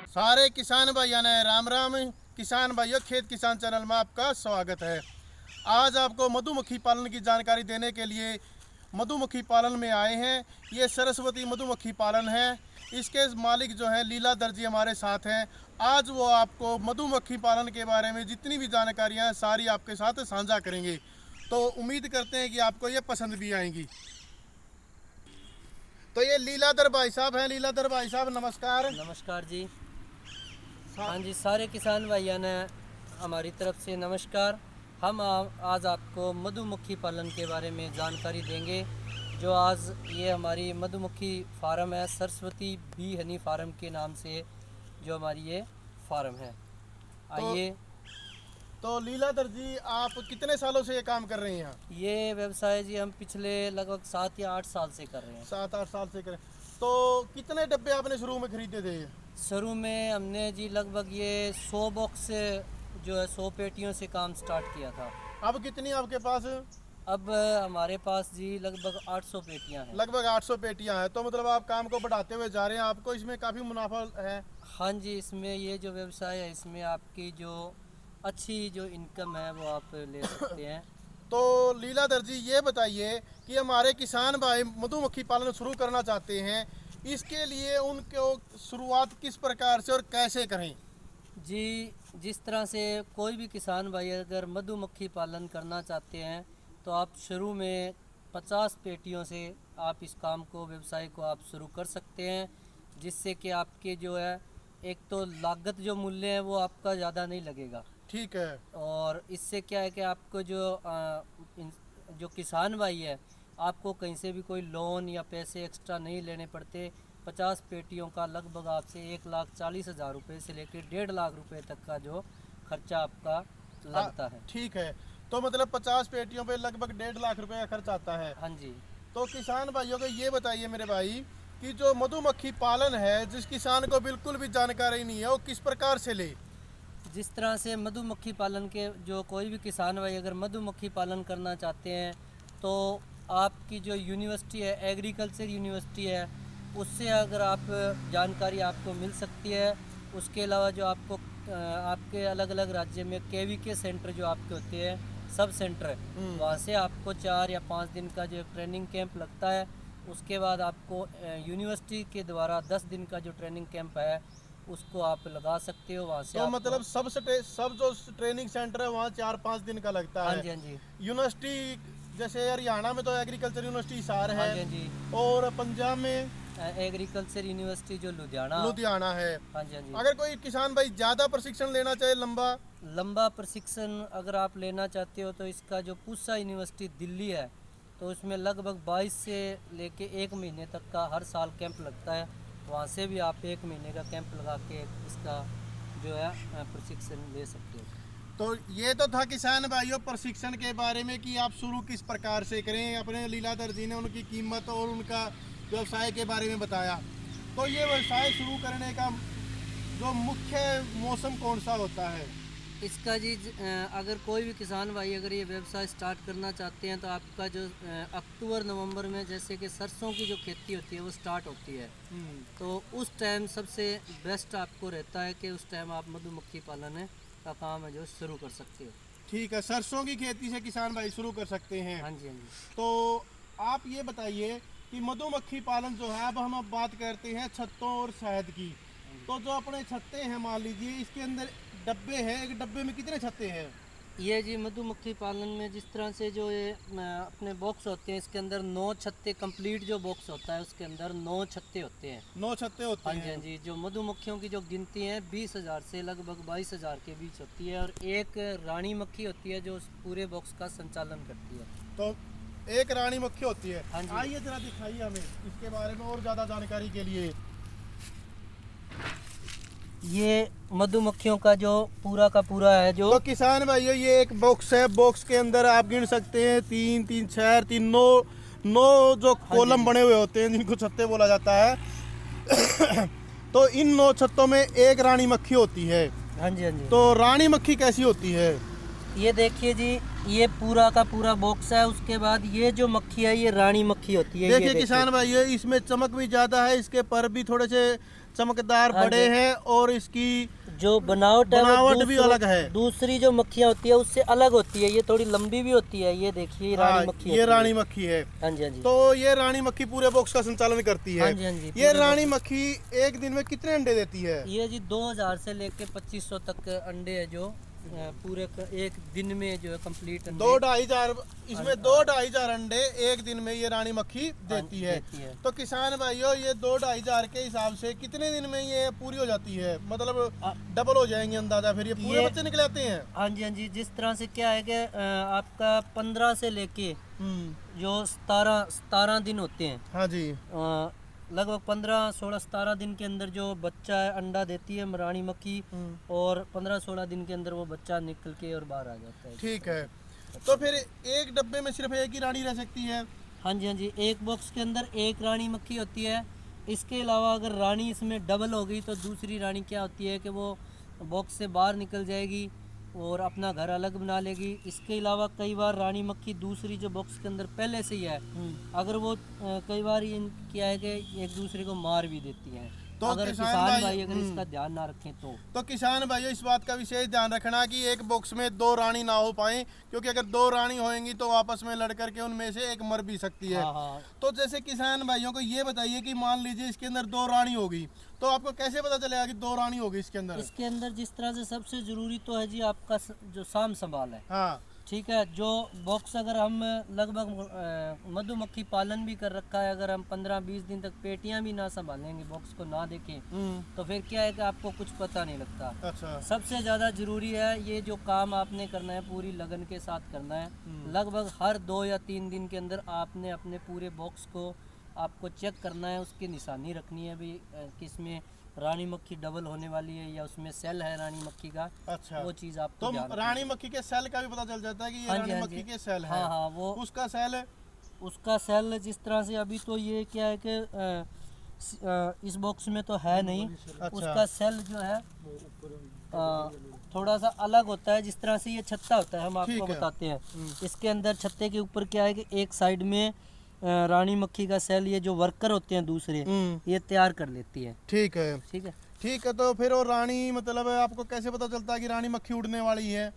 सारे किसान भाइयों ने राम राम। किसान भाइयों, खेत किसान चैनल में आपका स्वागत है। आज आपको मधुमक्खी पालन की जानकारी देने के लिए मधुमक्खी पालन में आए हैं। ये सरस्वती मधुमक्खी पालन है। इसके मालिक जो है लीलाधर जी हमारे साथ हैं। आज वो आपको मधुमक्खी पालन के बारे में जितनी भी जानकारियाँ हैं सारी आपके साथ साझा करेंगे। तो उम्मीद करते हैं कि आपको ये पसंद भी आएंगी। तो ये लीलाधर भाई साहब हैं। लीलाधर भाई साहब नमस्कार। नमस्कार जी। हाँ जी, सारे किसान भाइयों ने हमारी तरफ से नमस्कार। हम आज आपको मधुमक्खी पालन के बारे में जानकारी देंगे। जो आज ये हमारी मधुमक्खी फार्म है, सरस्वती बी हनी फार्म के नाम से जो हमारी ये फार्म है। आइए। तो लीलाधर जी, आप कितने सालों से ये काम कर रहे हैं यहाँ? ये व्यवसाय जी हम पिछले लगभग 7 या 8 साल से कर रहे हैं। 7-8 साल से करें। तो कितने डब्बे आपने शुरू में खरीदे थे? शुरू में हमने जी लगभग ये 100 बॉक्स जो है 100 पेटियों से काम स्टार्ट किया था। अब कितनी आपके पास? अब हमारे पास जी लगभग 800 पेटियां हैं। लगभग 800 पेटियां हैं। तो मतलब आप काम को बढ़ाते हुए जा रहे हैं। आपको इसमें काफ़ी मुनाफा है? हाँ जी, इसमें ये जो व्यवसाय है इसमें आपकी जो अच्छी जो इनकम है वो आप ले सकते हैं। तो लीलाधर जी, ये बताइए कि हमारे किसान भाई मधुमक्खी पालन शुरू करना चाहते हैं, इसके लिए उनको शुरुआत किस प्रकार से और कैसे करें? जी, जिस तरह से कोई भी किसान भाई अगर मधुमक्खी पालन करना चाहते हैं तो आप शुरू में 50 पेटियों से आप इस काम को, व्यवसाय को आप शुरू कर सकते हैं। जिससे कि आपके जो है एक तो लागत जो मूल्य है वो आपका ज़्यादा नहीं लगेगा। ठीक है। और इससे क्या है कि आपको जो किसान भाई है, आपको कहीं से भी कोई लोन या पैसे एक्स्ट्रा नहीं लेने पड़ते। 50 पेटियों का लगभग आपसे 1,40,000 रुपये से लेकर 1.5 लाख रुपए तक का जो खर्चा आपका लगता है। ठीक है। तो मतलब 50 पेटियों पे लगभग 1.5 लाख रुपए का खर्च आता है। हाँ जी। तो किसान भाइयों को ये बताइए मेरे भाई कि जो मधुमक्खी पालन है, जिस किसान को बिल्कुल भी जानकारी नहीं है वो किस प्रकार से ले? जिस तरह से मधुमक्खी पालन के जो कोई भी किसान भाई अगर मधुमक्खी पालन करना चाहते हैं तो आपकी जो यूनिवर्सिटी है, एग्रीकल्चर यूनिवर्सिटी है, उससे अगर आप जानकारी आपको मिल सकती है। उसके अलावा जो आपको आपके अलग अलग राज्य में KVK सेंटर जो आपके होते हैं, सब सेंटर, वहाँ से आपको 4 या 5 दिन का जो ट्रेनिंग कैंप लगता है। उसके बाद आपको यूनिवर्सिटी के द्वारा 10 दिन का जो ट्रेनिंग कैंप है उसको आप लगा सकते हो। वहाँ से तो मतलब सब जो ट्रेनिंग सेंटर है वहाँ 4-5 दिन का लगता है। हाँ जी, हाँ जी। यूनिवर्सिटी जैसे हरियाणा में तो एग्रीकल्चर यूनिवर्सिटी हिसार है। हाँ जी। और पंजाब में एग्रीकल्चर यूनिवर्सिटी जो लुधियाना है। हाँ जी, हाँ जी। अगर कोई किसान भाई ज़्यादा प्रशिक्षण लेना चाहे, लंबा प्रशिक्षण अगर आप लेना चाहते हो तो इसका जो पूसा यूनिवर्सिटी दिल्ली है तो उसमें लगभग 22 से लेके 1 महीने तक का हर साल कैंप लगता है। वहाँ से भी आप 1 महीने का कैंप लगा के इसका जो है प्रशिक्षण ले सकते हो। तो ये तो था किसान भाइयों प्रशिक्षण के बारे में कि आप शुरू किस प्रकार से करें। अपने लीलाधर जी ने उनकी कीमत और उनका व्यवसाय के बारे में बताया। तो ये व्यवसाय शुरू करने का जो मुख्य मौसम कौन सा होता है? इसका जी अगर कोई भी किसान भाई अगर ये व्यवसाय स्टार्ट करना चाहते हैं तो आपका जो अक्टूबर नवंबर में जैसे कि सरसों की जो खेती होती है वो स्टार्ट होती है, तो उस टाइम सबसे बेस्ट आपको रहता है कि उस टाइम आप मधुमक्खी पालन का काम है जो शुरू कर सकते हो। ठीक है। सरसों की खेती से किसान भाई शुरू कर सकते हैं। हाँ जी, हाँ जी। तो आप ये बताइए कि मधुमक्खी पालन जो है, अब हम बात करते हैं छत्तों और शहद की। तो जो अपने छत्ते हैं, मान लीजिए इसके अंदर डब्बे हैं, एक डब्बे में कितने छत्ते हैं? ये जी मधुमक्खी पालन में जिस तरह से जो ये अपने बॉक्स होते हैं, इसके अंदर 9 छत्ते कंप्लीट जो बॉक्स होता है उसके अंदर 9 छत्ते होते हैं। 9 छत्ते होते हैं। हाँ जी। जो मधुमक्खियों की जो गिनती है 20,000 से लगभग 22,000 के बीच होती है। और एक रानी मक्खी होती है जो उस पूरे बॉक्स का संचालन करती है। तो एक रानी मक्खी होती है। हाँ जी। आइए जरा दिखाइए हमें इसके बारे में और ज़्यादा जानकारी के लिए। ये मधुमक्खियों का जो पूरा का पूरा है जो। तो किसान भाइयों, ये एक बॉक्स है। बॉक्स के अंदर आप गिन सकते हैं 3 4 3 9 जो कॉलम बने हुए होते हैं जिनको छत्ते बोला जाता है। तो इन 9 छत्तों में एक रानी मक्खी होती है। हाँ जी, हाँ जी। तो रानी मक्खी कैसी होती है? ये देखिए जी, ये पूरा का पूरा बॉक्स है। उसके बाद ये जो मक्खी है ये रानी मक्खी होती है। देखिए किसान भाई, ये इसमें चमक भी ज्यादा है, इसके पर भी थोड़े से चमकदार हाँ बड़े हैं और इसकी जो बनावट है वो बनावट भी अलग है। दूसरी जो मक्खियाँ होती है उससे अलग होती है। ये थोड़ी लंबी भी होती है। ये देखिए रानी मक्खी ये रानी मक्खी है। हाँ जी, हाँ जी। तो ये रानी मक्खी पूरे बॉक्स का संचालन करती है। हाँ जी, हाँ जी। ये रानी मक्खी एक दिन में कितने अंडे देती है? ये जी 2000 से लेके 2500 तक अंडे है जो पूरे एक दिन में जो है कंप्लीट 2-2.5 इसमें 2-2.5 अंडे एक दिन में ये रानी मक्खी देती है। तो किसान भाइयों, ये 2-2.5 के हिसाब से कितने दिन में ये पूरी हो जाती है? मतलब डबल हो जाएंगे अंदाजा, फिर ये पूरे बच्चे निकले आते हैं? हाँ जी, हाँ जी। जिस तरह से क्या है कि आपका 15 से लेके जो 17 दिन होते हैं। हाँ जी। लगभग 15, 16, 17 दिन के अंदर जो बच्चा है अंडा देती है रानी मक्खी, और 15, 16 दिन के अंदर वो बच्चा निकल के और बाहर आ जाता है। ठीक है। तो फिर एक डब्बे में सिर्फ एक ही रानी रह सकती है? हाँ जी, हाँ जी। एक बॉक्स के अंदर एक रानी मक्खी होती है। इसके अलावा अगर रानी इसमें डबल हो गई तो दूसरी रानी क्या होती है कि वो बॉक्स से बाहर निकल जाएगी और अपना घर अलग बना लेगी। इसके अलावा कई बार रानी मक्खी दूसरी जो बॉक्स के अंदर पहले से ही है, अगर वो कई बार ये क्या है कि एक दूसरे को मार भी देती हैं। तो अगर किसान भाई अगर इसका ध्यान ना रखें तो किसान भाइयों, इस बात का विशेष ध्यान रखना कि एक बॉक्स में 2 रानी ना हो पाए, क्योंकि अगर 2 रानी होंगी तो आपस में लड़ करके उनमें से एक मर भी सकती है। हाँ। तो जैसे किसान भाइयों को ये बताइए कि मान लीजिए इसके अंदर 2 रानी होगी, तो आपको कैसे पता चलेगा कि 2 रानी होगी इसके अंदर? इसके अंदर जिस तरह से सबसे जरूरी तो है जी आपका जो साम संभाल है। हाँ, ठीक है। जो बॉक्स अगर हम लगभग मधुमक्खी पालन भी कर रखा है, अगर हम 15-20 दिन तक पेटियां भी ना संभालेंगे, बॉक्स को ना देखें, तो फिर क्या है कि आपको कुछ पता नहीं लगता। अच्छा। सबसे ज़्यादा ज़रूरी है ये जो काम आपने करना है पूरी लगन के साथ करना है। लगभग हर 2 या 3 दिन के अंदर आपने अपने पूरे बॉक्स को आपको चेक करना है, उसकी निशानी रखनी है भी किसमें रानी मक्खी डबल होने वाली है या उसमें सेल है रानी मक्खी का। अच्छा। वो चीज़ आपको तो रानी मक्खी के सेल का भी पता चल जाता है कि ये रानी मक्खी के सेल है। हाँ, वो उसका सेल है। उसका सेल जिस तरह से अभी तो ये क्या है कि इस बॉक्स में तो है नहीं। अच्छा। उसका सेल जो है थोड़ा सा अलग होता है। जिस तरह से ये छत्ता होता है हम आपको बताते हैं। इसके अंदर छत्ते के ऊपर क्या है कि एक साइड में रानी मक्खी का सेल ये जो वर्कर होते हैं दूसरे ये तैयार कर लेती है। ठीक है, ठीक है, ठीक है। तो फिर वो रानी मतलब आपको कैसे पता चलता है कि रानी मक्खी उड़ने वाली है?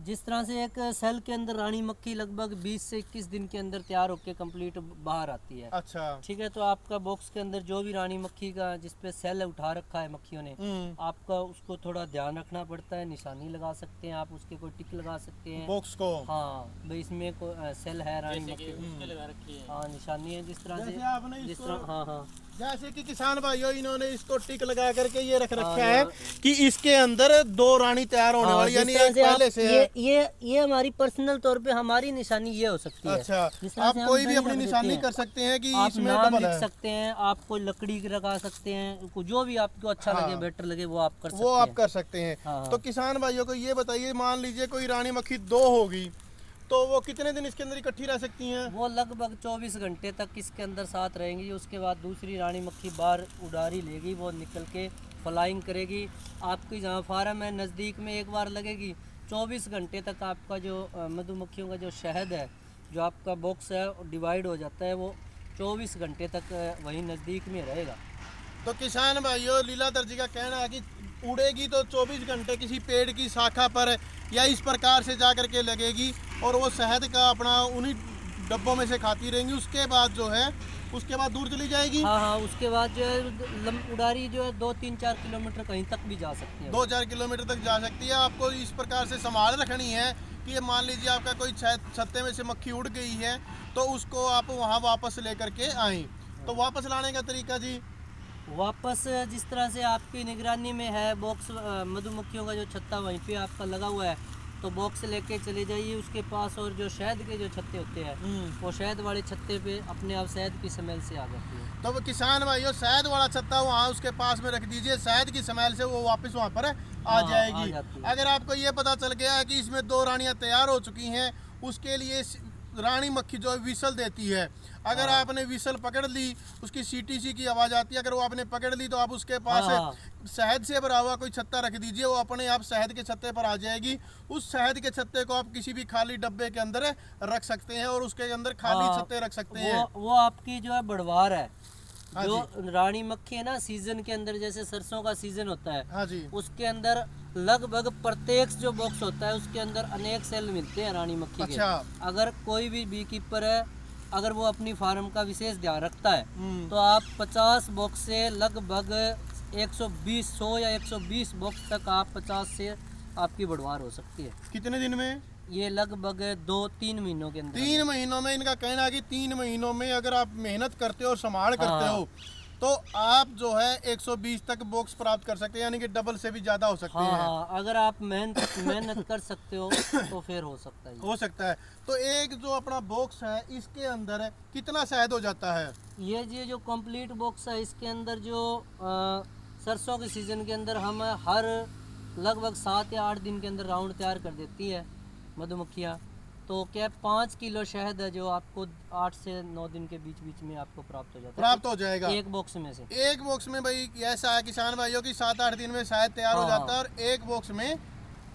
जिस तरह से एक सेल के अंदर रानी मक्खी लगभग 20 से 21 दिन के अंदर तैयार होकर कंप्लीट बाहर आती है। अच्छा। ठीक है। तो आपका बॉक्स के अंदर जो भी रानी मक्खी का जिस पे सेल उठा रखा है मक्खियों ने, आपका उसको थोड़ा ध्यान रखना पड़ता है। निशानी लगा सकते हैं आप, उसके कोई टिक लगा सकते हैं बॉक्स को। हाँ भाई इसमें सेल है रानी मक्खी लगा रखी है। हाँ, निशानी है जिस तरह से आपने जिस तरह। हाँ, जैसे कि किसान भाइयों इन्होंने इसको टिक लगा करके ये रख रखा है कि इसके अंदर 2 रानी तैयार होने वाली, यानी एक पहले से है। ये हमारी पर्सनल तौर पे हमारी निशानी ये हो सकती है। अच्छा। आप कोई भी अपनी निशानी कर सकते हैं कि आप इसमें नाम डबल लिख है। सकते हैं, आप कोई लकड़ी लगा सकते हैं, जो भी आपको अच्छा लगे बेटर लगे वो आप कर सकते वो हैं। आप कर सकते हैं। तो किसान भाइयों को ये बताइए, मान लीजिए कोई रानी मक्खी 2 होगी तो वो कितने दिन इसके अंदर इकट्ठी रह सकती हैं? वो लगभग 24 घंटे तक इसके अंदर साथ रहेंगी। उसके बाद दूसरी रानी मक्खी बाहर उड़ारी लेगी, वो निकल के फ्लाइंग करेगी। आपकी जहाँ फार्म है नज़दीक में एक बार लगेगी। 24 घंटे तक आपका जो मधुमक्खियों का जो शहद है, जो आपका बॉक्स है डिवाइड हो जाता है, वो 24 घंटे तक वहीं नज़दीक में रहेगा। तो किसान भाइयों, लीलाधर जी का कहना है कि उड़ेगी तो 24 घंटे किसी पेड़ की शाखा पर या इस प्रकार से जा करके लगेगी और वो शहद का अपना उन्हीं डब्बों में से खाती रहेंगी। उसके बाद जो है उसके बाद दूर चली जाएगी। हाँ, उसके बाद जो है उड़ारी जो है 2-3-4 किलोमीटर कहीं तक भी जा सकती है। 2-4 किलोमीटर तक जा सकती है। आपको इस प्रकार से संभाल रखनी है कि ये मान लीजिए आपका कोई छत्ते में से मक्खी उड़ गई है तो उसको आप वहाँ वापस लेकर के आएँ। तो वापस लाने का तरीका जी, वापस जिस तरह से आपकी निगरानी में है बॉक्स, मधुमक्खियों का जो छत्ता वहीं पे आपका लगा हुआ है, तो बॉक्स लेके चले जाइए उसके पास, और जो शहद के जो छत्ते होते हैं वो शहद वाले छत्ते पे अपने आप शहद की स्मेल से आ जाती है। तो वो किसान भाइयों, शहद वाला छत्ता वहाँ उसके पास में रख दीजिए, शहद की स्मेल से वो वापस वहाँ पर आ जाएगी। अगर आपको ये पता चल गया है कि इसमें 2 रानियाँ तैयार हो चुकी हैं, उसके लिए रानी मक्खी जो है विसल देती है। अगर आपने विसल पकड़ ली, उसकी सीटीसी की आवाज़ आती है, अगर वो आपने पकड़ ली तो आप उसके पास शहद से भरा हुआ कोई छत्ता रख दीजिए, वो अपने आप शहद के छत्ते पर आ जाएगी। उस शहद के छत्ते को आप किसी भी खाली डब्बे के अंदर रख सकते हैं और उसके अंदर खाली छत्ते रख सकते हैं। वो आपकी जो है बढ़वार है। हाँ जो रानी मक्खी है ना, सीजन के अंदर जैसे सरसों का सीजन होता है, हाँ जी, उसके अंदर लगभग प्रत्येक जो बॉक्स होता है उसके अंदर अनेक सेल मिलते हैं रानी मक्खी के। अच्छा। अगर कोई भी बी कीपर है, अगर वो अपनी फार्म का विशेष ध्यान रखता है, तो आप 50 बॉक्स से लगभग 100 या 120 बॉक्स तक आप 50 से आपकी बढ़वार हो सकती है। कितने दिन में? ये लगभग 2-3 महीनों के अंदर। 3 महीनों में। इनका कहना है कि 3 महीनों में अगर आप मेहनत करते हो और संभाल करते हो तो आप जो है 120 तक बॉक्स प्राप्त कर सकते हैं, यानी कि डबल से भी ज़्यादा हो सकते हैं। हाँ, अगर आप मेहनत कर सकते हो तो फिर हो सकता है। हो सकता है। तो एक जो अपना बॉक्स है इसके अंदर कितना शहद हो जाता है? ये जो कंप्लीट बॉक्स है, इसके अंदर जो सरसों के सीज़न के अंदर हम हर लगभग 7 या 8 दिन के अंदर राउंड तैयार कर देती है मधुमक्खियाँ। तो क्या 5 किलो शहद है जो आपको 8 से 9 दिन के बीच में आपको प्राप्त हो जाता है। प्राप्त हो जाएगा एक बॉक्स में से। एक बॉक्स में भाई ऐसा है किसान भाइयों की 7-8 दिन में शहद तैयार हो जाता है और एक बॉक्स में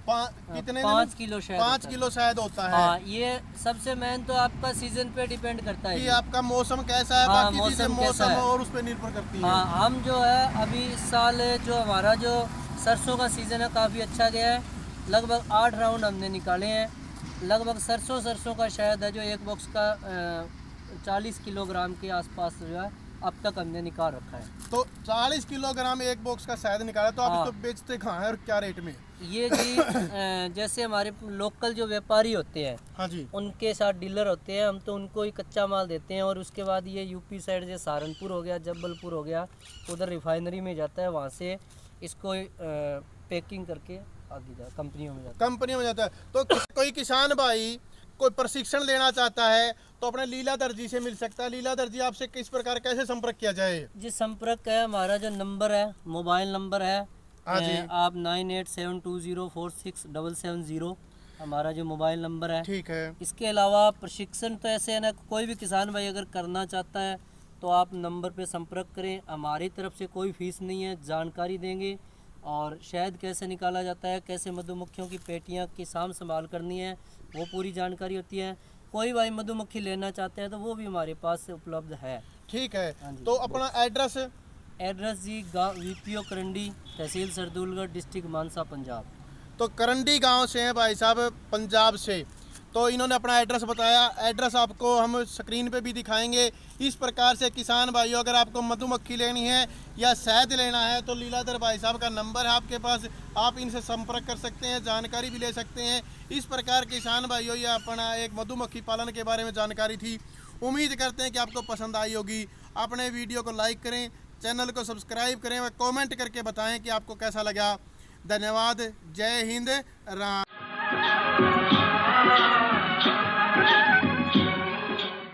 कितने 5 किलो शहद 5 किलो शहद होता है। हाँ, ये सबसे मेन तो आपका सीजन पे डिपेंड करता है कि आपका मौसम कैसा है। हाँ, बाकी चीजें मौसम और उस पर निर्भर करती है। हाँ, हम जो है अभी इस साल जो हमारा जो सरसों का सीज़न है काफ़ी अच्छा गया है। लगभग 8 राउंड हमने निकाले हैं। लगभग सरसों का शहद है जो एक बॉक्स का 40 किलोग्राम के आसपास जो है अब तक हमने निकाल रखा है। तो 40 किलोग्राम एक बॉक्स का शहद निकाला, तो आप इसको बेचते कहाँ हैं और क्या रेट में? ये जी जैसे हमारे लोकल जो व्यापारी होते हैं, हाँ जी, उनके साथ डीलर होते हैं, हम तो उनको ही कच्चा माल देते हैं और उसके बाद ये यूपी साइड से सहारनपुर हो गया, जबलपुर हो गया, उधर रिफाइनरी में जाता है, वहाँ से इसको पैकिंग करके आगे कंपनियों में जाता है। तो कोई किसान भाई कोई प्रशिक्षण लेना चाहता है तो अपने लीलाधर जी से मिल सकता है। लीलाधर जी आपसे किस प्रकार कैसे संपर्क किया जाए? जी, संपर्क है, हमारा जो नंबर है, मोबाइल नंबर है, आप 9872046770 हमारा जो मोबाइल नंबर है। ठीक है। इसके अलावा प्रशिक्षण तो ऐसे है ना, कोई भी किसान भाई अगर करना चाहता है तो आप नंबर पे संपर्क करें। हमारी तरफ से कोई फीस नहीं है, जानकारी देंगे और शहद कैसे निकाला जाता है, कैसे मधुमक्खियों की पेटियां की साम संभाल करनी है, वो पूरी जानकारी होती है। कोई भाई मधुमक्खी लेना चाहते हैं तो वो भी हमारे पास उपलब्ध है। ठीक है। तो अपना एड्रेस जी गाँव वीपीओ करंडी, तहसील सरदूलगढ़, डिस्ट्रिक्ट मानसा, पंजाब। तो करंडी गांव से हैं भाई साहब, पंजाब से। तो इन्होंने अपना एड्रेस बताया। एड्रेस आपको हम स्क्रीन पे भी दिखाएंगे। इस प्रकार से किसान भाइयों अगर आपको मधुमक्खी लेनी है या शहद लेना है तो लीलाधर भाई साहब का नंबर है आपके पास, आप इनसे संपर्क कर सकते हैं, जानकारी भी ले सकते हैं। इस प्रकार किसान भाइयों ये अपना एक मधुमक्खी पालन के बारे में जानकारी थी। उम्मीद करते हैं कि आपको पसंद आई होगी। अपने वीडियो को लाइक करें, चैनल को सब्सक्राइब करें और कमेंट करके बताएं कि आपको कैसा लगा। धन्यवाद। जय हिंद। राम।